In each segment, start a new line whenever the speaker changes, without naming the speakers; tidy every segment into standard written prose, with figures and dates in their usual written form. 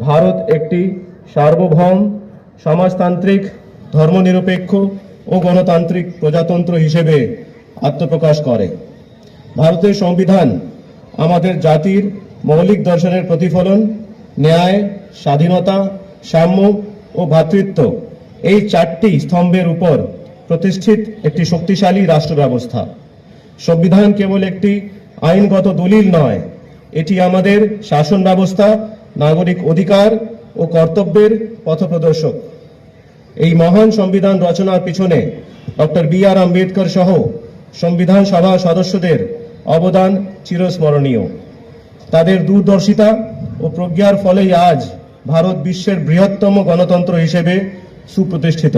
ভারত একটি সার্বভৌম সমাজতান্ত্রিক ধর্মনিরপেক্ষ ও গণতান্ত্রিক প্রজাতন্ত্র হিসেবে আত্মপ্রকাশ করে। ভারতের সংবিধান আমাদের জাতির মৌলিক দর্শনের প্রতিফলন। ন্যায়, স্বাধীনতা, সাম্য ও ভ্রাতৃত্ব এই চারটি স্তম্ভের উপর প্রতিষ্ঠিত একটি শক্তিশালী রাষ্ট্র ব্যবস্থা। সংবিধান কেবল একটি আইনগত দলিল নয়, এটি আমাদের শাসন ব্যবস্থা, নাগরিক অধিকার ও কর্তব্যের পথপ্রদর্শক। এই মহান সংবিধান রচনার পিছনে ডক্টর বি.আর. আম্বেদকর সহ সংবিধান সভা সদস্যদের অবদান চিরস্মরণীয়। তাদের দূরদর্শিতা ও প্রজ্ঞার ফলেই আজ ভারত বিশ্বের বৃহত্তম গণতন্ত্র হিসেবে সুপ্রতিষ্ঠিত।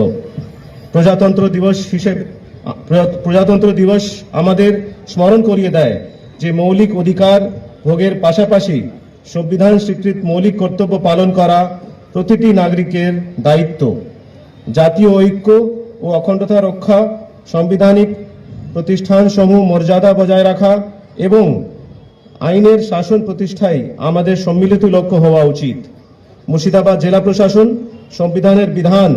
প্রজাতন্ত্র দিবস আমাদের স্মরণ করিয়ে দেয় যে মৌলিক অধিকার ভোগের পাশাপাশি সংবিধান স্বীকৃত মৌলিক কর্তব্য পালন করা প্রতিটি নাগরিকের দায়িত্ব। জাতীয় ঐক্য ও অখণ্ডতা রক্ষা, সাংবিধানিক প্রতিষ্ঠানসমূহ মর্যাদা বজায় রাখা এবং আইনের শাসন প্রতিষ্ঠাই আমাদের সম্মিলিত লক্ষ্য হওয়া উচিত। মুর্শিদাবাদ জেলা প্রশাসন সংবিধানের বিধান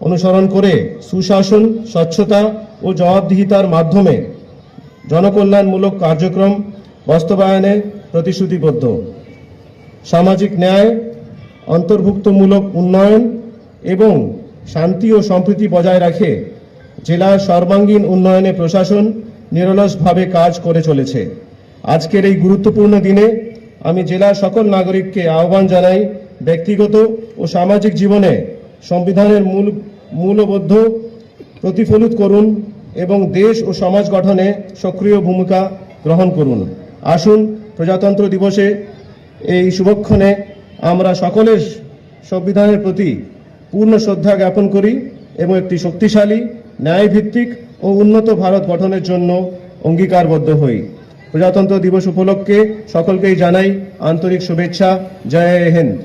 অনুসরণ করে সুশাসন, স্বচ্ছতা ও জবাবদিহিতার মাধ্যমে জনকল্যাণমূলক কার্যক্রম বাস্তবায়নে প্রতিশ্রুতিবদ্ধ। সামাজিক ন্যায়, অন্তর্ভুক্তমূলক উন্নয়ন এবং শান্তি ও সম্প্রীতি বজায় রাখে জেলার সর্বাঙ্গীন উন্নয়নে প্রশাসন নিরলসভাবে কাজ করে চলেছে। আজকের এই গুরুত্বপূর্ণ দিনে আমি জেলার সকল নাগরিককে আহ্বান জানাই, ব্যক্তিগত ও সামাজিক জীবনে সংবিধানের মূল্যবোধ প্রতিফলিত করুন এবং দেশ ও সমাজ গঠনে সক্রিয় ভূমিকা গ্রহণ করুন। আসুন প্রজাতন্ত্র দিবসে এই শুভক্ষণে আমরা সকলের সংবিধানের প্রতি পূর্ণ শ্রদ্ধা জ্ঞাপন করি এবং একটি শক্তিশালী, ন্যায়ভিত্তিক ও উন্নত ভারত গঠনের জন্য অঙ্গীকারবদ্ধ হই। প্রজাতন্ত্র দিবস উপলক্ষে সকলকেই জানাই আন্তরিক শুভেচ্ছা। জয় হিন্দ।